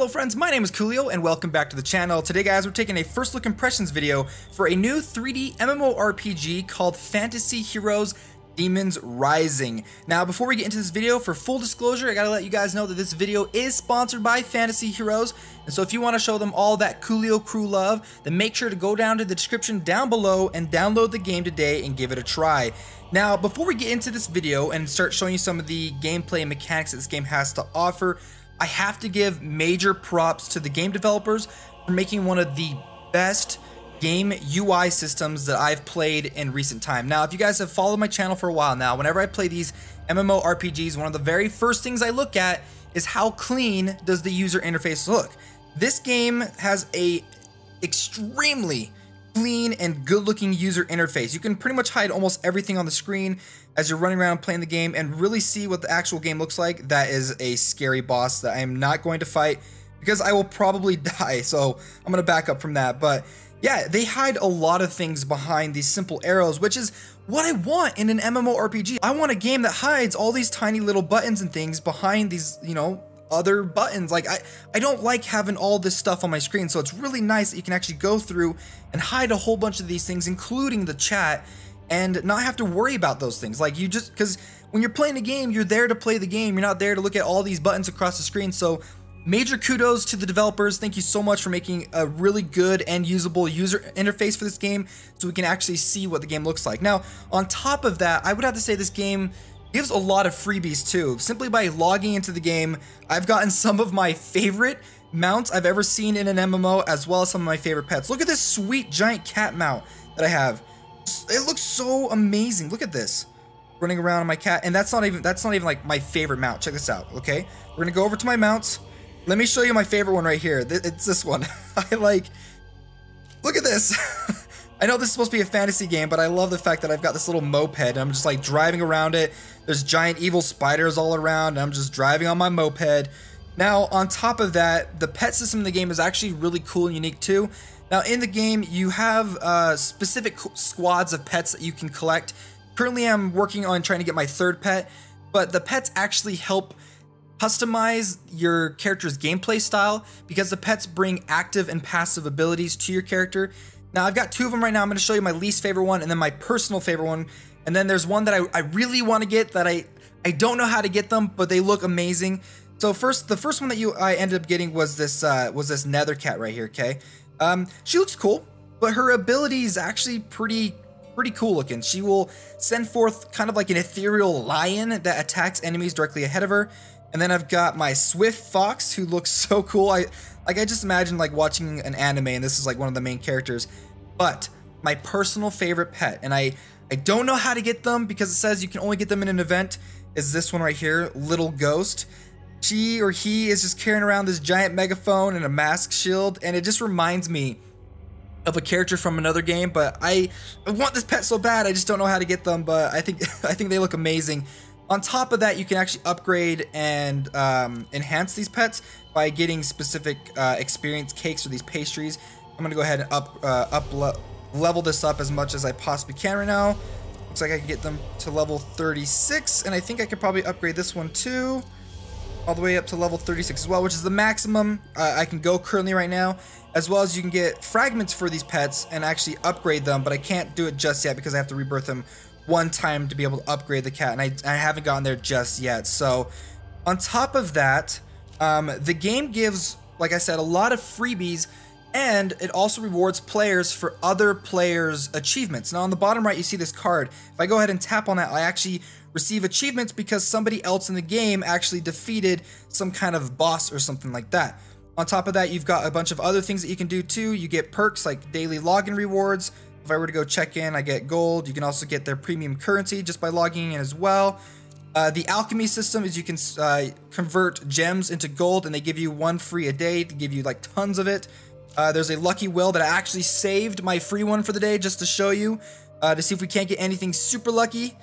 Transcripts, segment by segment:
Hello friends, my name is Koolio and welcome back to the channel. Today guys, we're taking a first look impressions video for a new 3D MMORPG called Fantasy Heroes Demons Rising. Now before we get into this video, for full disclosure, I gotta let you guys know that this video is sponsored by Fantasy Heroes, and so if you want to show them all that Koolio crew love, then make sure to go down to the description down below and download the game today and give it a try. Now before we get into this video and start showing you some of the gameplay mechanics that this game has to offer, I have to give major props to the game developers for making one of the best game UI systems that I've played in recent time. Now, if you guys have followed my channel for a while now, whenever I play these MMORPGs, one of the very first things I look at is how clean does the user interface look. This game has a extremely clean and good looking user interface. You can pretty much hide almost everything on the screen as you're running around playing the game and really see what the actual game looks like. That is a scary boss that I am not going to fight because I will probably die, so I'm gonna back up from that. But yeah, they hide a lot of things behind these simple arrows, which is what I want in an MMORPG. I want a game that hides all these tiny little buttons and things behind these, other buttons. Like I don't like having all this stuff on my screen, so it's really nice that you can actually go through and hide a whole bunch of these things, including the chat, and not have to worry about those things. Like because when you're playing a game, you're there to play the game. You're not there to look at all these buttons across the screen. So major kudos to the developers. Thank you so much for making a really good and usable user interface for this game so we can actually see what the game looks like. Now, on top of that, I would have to say this game gives a lot of freebies too. Simply by logging into the game, I've gotten some of my favorite mounts I've ever seen in an MMO, as well as some of my favorite pets. Look at this sweet giant cat mount that I have. It looks so amazing. Look at this, running around on my cat, and that's not even like my favorite mount. Check this out. Okay, we're gonna go over to my mounts. Let me show you my favorite one right here. It's this one. Look at this. I know this is supposed to be a fantasy game, but I love the fact that I've got this little moped and I'm just like driving around it. There's giant evil spiders all around and I'm just driving on my moped. Now, on top of that, the pet system in the game is actually really cool and unique too. Now, in the game, you have specific squads of pets that you can collect. Currently, I'm working on trying to get my third pet, but the pets actually help customize your character's gameplay style because the pets bring active and passive abilities to your character. Now, I've got two of them right now. I'm going to show you my least favorite one and then my personal favorite one. And then there's one that I really want to get that I don't know how to get them, but they look amazing. So the first one that I ended up getting was this nether cat right here, okay? She looks cool, but her ability is actually pretty cool looking. She will send forth kind of like an ethereal lion that attacks enemies directly ahead of her. And then I've got my swift fox who looks so cool. I just imagine like watching an anime and this is like one of the main characters. But my personal favorite pet, and I don't know how to get them because it says you can only get them in an event, is this one right here, Little Ghost. She or he is just carrying around this giant megaphone and a mask shield, and it just reminds me of a character from another game. But I want this pet so bad, I just don't know how to get them, but I think they look amazing. On top of that, you can actually upgrade and enhance these pets by getting specific experience cakes or these pastries. I'm gonna go ahead and level this up as much as I possibly can right now. Looks like I can get them to level 36, and I think I could probably upgrade this one too, all the way up to level 36 as well, which is the maximum I can go currently right now. As well as you can get fragments for these pets and actually upgrade them, but I can't do it just yet because I have to rebirth them one time to be able to upgrade the cat, and I haven't gotten there just yet. So on top of that, the game gives, like I said, a lot of freebies, and it also rewards players for other players' achievements. Now on the bottom right, you see this card. If I go ahead and tap on that, I actually receive achievements because somebody else in the game actually defeated some kind of boss or something like that. On top of that, you've got a bunch of other things that you can do too. You get perks like daily login rewards. If I were to go check in, I get gold. You can also get their premium currency just by logging in as well. The alchemy system is you can convert gems into gold, and they give you one free a day. They give you like tons of it. There's a lucky whale that I actually saved my free one for the day just to show you, to see if we can't get anything super lucky.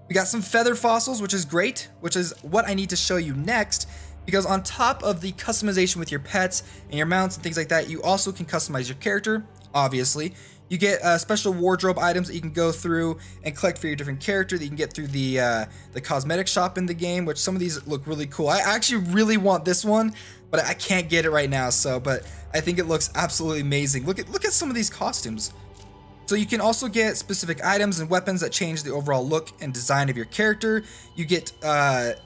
We got some feather fossils, which is great, which is what I need to show you next. Because on top of the customization with your pets and your mounts and things like that, you also can customize your character, obviously. You get special wardrobe items that you can go through and collect for your different character that you can get through the cosmetic shop in the game, which some of these look really cool. I actually really want this one, but I can't get it right now. But I think it looks absolutely amazing. Look at some of these costumes. So you can also get specific items and weapons that change the overall look and design of your character. You get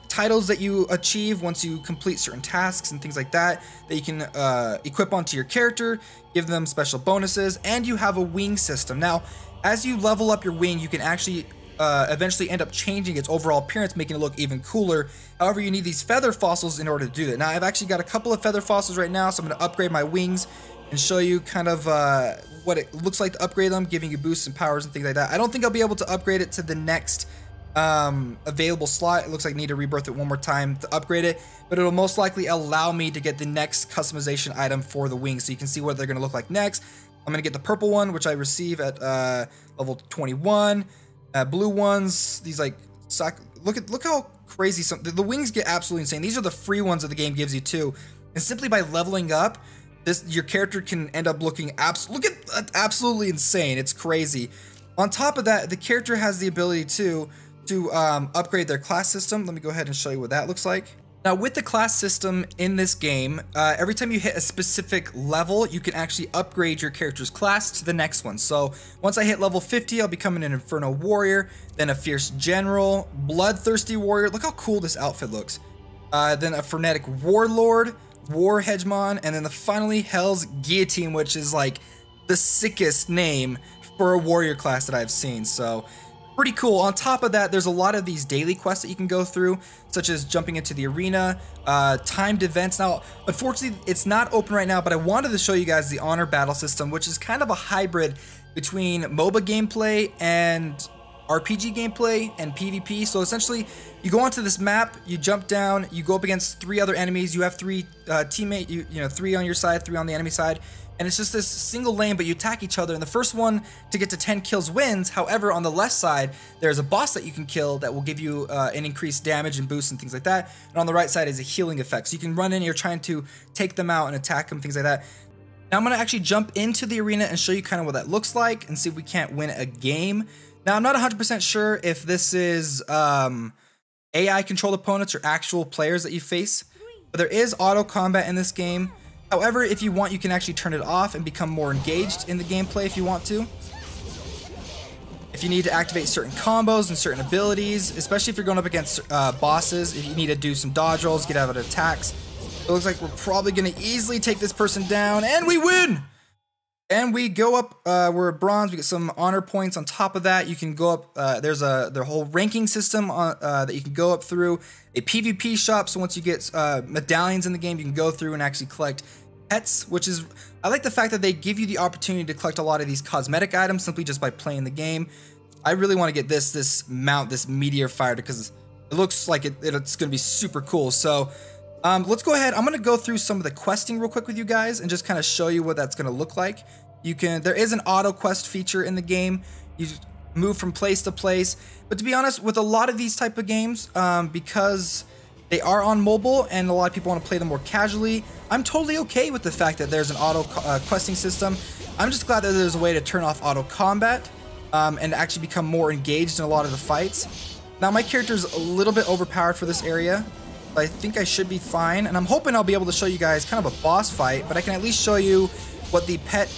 titles that you achieve once you complete certain tasks and things like that you can equip onto your character, give them special bonuses, and you have a wing system. Now, as you level up your wing, you can actually eventually end up changing its overall appearance, making it look even cooler. However, you need these feather fossils in order to do that. Now, I've actually got a couple of feather fossils right now, so I'm going to upgrade my wings and show you kind of what it looks like to upgrade them, giving you boosts and powers and things like that. I don't think I'll be able to upgrade it to the next available slot. It looks like I need to rebirth it one more time to upgrade it, but it'll most likely allow me to get the next customization item for the wings, so you can see what they're going to look like next. I'm going to get the purple one, which I receive at level 21. Blue ones, these like look how crazy the wings get absolutely insane. These are the free ones that the game gives you too, and simply by leveling up, your character can end up looking absolutely insane. It's crazy. On top of that, the character has the ability to upgrade their class system. Let me go ahead and show you what that looks like. Now, with the class system in this game, every time you hit a specific level, you can actually upgrade your character's class to the next one. So once I hit level 50, I'll become an Inferno Warrior, then a Fierce General, Bloodthirsty Warrior. Look how cool this outfit looks. Then a Frenetic Warlord, War Hegemon, and then finally Hell's Guillotine, which is like the sickest name for a warrior class that I've seen. So pretty cool. On top of that, there's a lot of these daily quests that you can go through, such as jumping into the arena, timed events. Now, unfortunately, it's not open right now, but I wanted to show you guys the honor battle system, which is kind of a hybrid between MOBA gameplay and RPG gameplay and PvP. So essentially, you go onto this map, you jump down, you go up against 3 other enemies. You have 3 teammates, you know, 3 on your side, 3 on the enemy side, and it's just this single lane, but you attack each other, and the first one to get to 10 kills wins. However, on the left side, there's a boss that you can kill that will give you an increased damage and boost and things like that, and on the right side is a healing effect. So you can run in, you're trying to take them out and attack them, things like that. Now I'm going to actually jump into the arena and show you kind of what that looks like and see if we can't win a game. Now, I'm not 100% sure if this is AI-controlled opponents or actual players that you face, but there is auto combat in this game. However, if you want, you can actually turn it off and become more engaged in the gameplay if you want to. If you need to activate certain combos and certain abilities, especially if you're going up against bosses, if you need to do some dodge rolls, get out of attacks. It looks like we're probably going to easily take this person down, and we win! And we go up, we're at bronze, we get some honor points on top of that. You can go up, there's their whole ranking system that you can go up through. A PvP shop, so once you get medallions in the game, you can go through and actually collect pets, which is, I like the fact that they give you the opportunity to collect a lot of these cosmetic items simply just by playing the game. I really want to get this mount, this meteor fighter, because it looks like it's going to be super cool. So let's go ahead. I'm going to go through some of the questing real quick with you guys and just kind of show you what that's going to look like. There is an auto quest feature in the game. You move from place to place. But to be honest, with a lot of these type of games, because they are on mobile and a lot of people want to play them more casually, I'm totally okay with the fact that there's an auto questing system. I'm just glad that there's a way to turn off auto combat and actually become more engaged in a lot of the fights. Now, my character's a little bit overpowered for this area, but I think I should be fine. And I'm hoping I'll be able to show you guys kind of a boss fight, but I can at least show you what the pet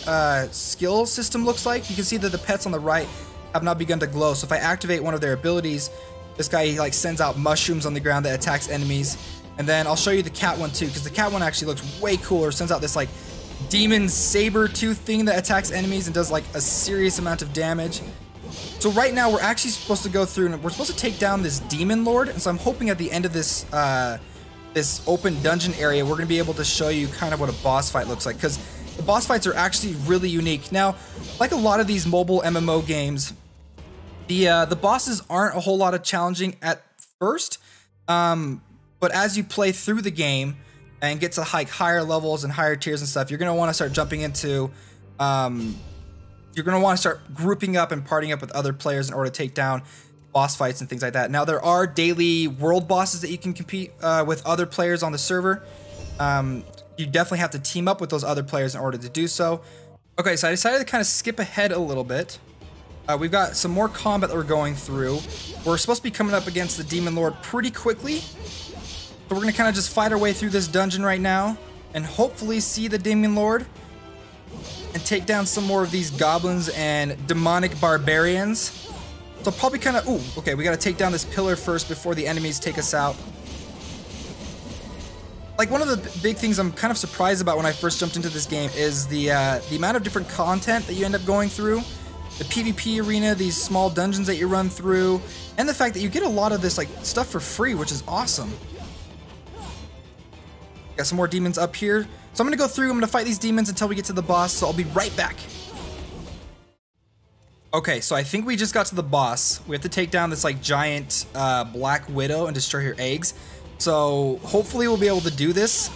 skill system looks like. You can see that the pets on the right have not begun to glow. So if I activate one of their abilities, this guy like sends out mushrooms on the ground that attacks enemies. And then I'll show you the cat one too, because the cat one actually looks way cooler. Sends out this like demon saber tooth thing that attacks enemies and does like a serious amount of damage. So right now we're actually supposed to go through and we're supposed to take down this demon lord. And so I'm hoping at the end of this this open dungeon area, we're gonna be able to show you kind of what a boss fight looks like, because the boss fights are actually really unique. Now, like a lot of these mobile MMO games, the bosses aren't a whole lot of challenging at first, but as you play through the game and get to like higher levels and higher tiers and stuff, you're gonna want to start jumping into, you're gonna want to start grouping up and partying up with other players in order to take down boss fights and things like that. Now, there are daily world bosses that you can compete with other players on the server. You definitely have to team up with those other players in order to do so. Okay, so I decided to kind of skip ahead a little bit. We've got some more combat that we're going through. We're supposed to be coming up against the Demon Lord pretty quickly. So we're going to kind of just fight our way through this dungeon right now and hopefully see the Demon Lord and take down some more of these goblins and demonic barbarians. So probably kind of... Ooh, okay, we got to take down this pillar first before the enemies take us out. Like, one of the big things I'm kind of surprised about when I first jumped into this game is the amount of different content that you end up going through. The PvP arena, these small dungeons that you run through, and the fact that you get a lot of this like stuff for free, which is awesome. Got some more demons up here. So I'm going to go through, I'm going to fight these demons until we get to the boss, so I'll be right back. Okay, so I think we just got to the boss. We have to take down this like giant black widow and destroy her eggs. So hopefully we'll be able to do this.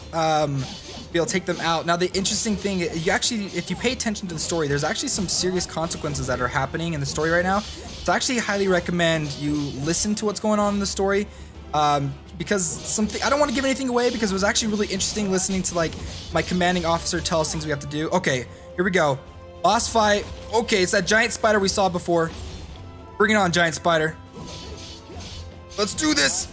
Be able to take them out. Now the interesting thing, you actually, if you pay attention to the story, there's actually some serious consequences that are happening in the story right now. So I actually highly recommend you listen to what's going on in the story. Because something, I don't want to give anything away because it was actually really interesting listening to like my commanding officer tell us things we have to do. Okay, here we go. Boss fight. Okay, it's that giant spider we saw before. Bring it on, giant spider. Let's do this.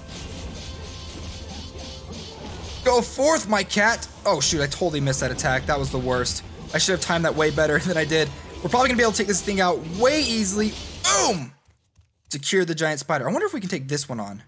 Go forth, my cat. Oh shoot, I totally missed that attack. That was the worst. I should have timed that way better than I did. We're probably gonna be able to take this thing out way easily. Boom! Secure the giant spider. I wonder if we can take this one on.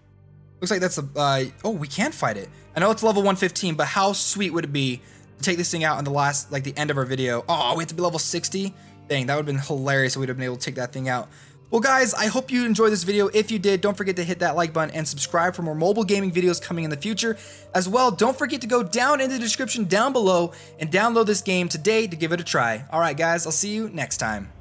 Looks like that's a, oh, we can fight it. I know it's level 115, but how sweet would it be to take this thing out in the last, like the end of our video? Oh, we have to be level 60? Dang, that would have been hilarious if we'd have been able to take that thing out. Well guys, I hope you enjoyed this video. If you did, don't forget to hit that like button and subscribe for more mobile gaming videos coming in the future. As well, don't forget to go down in the description down below and download this game today to give it a try. Alright guys, I'll see you next time.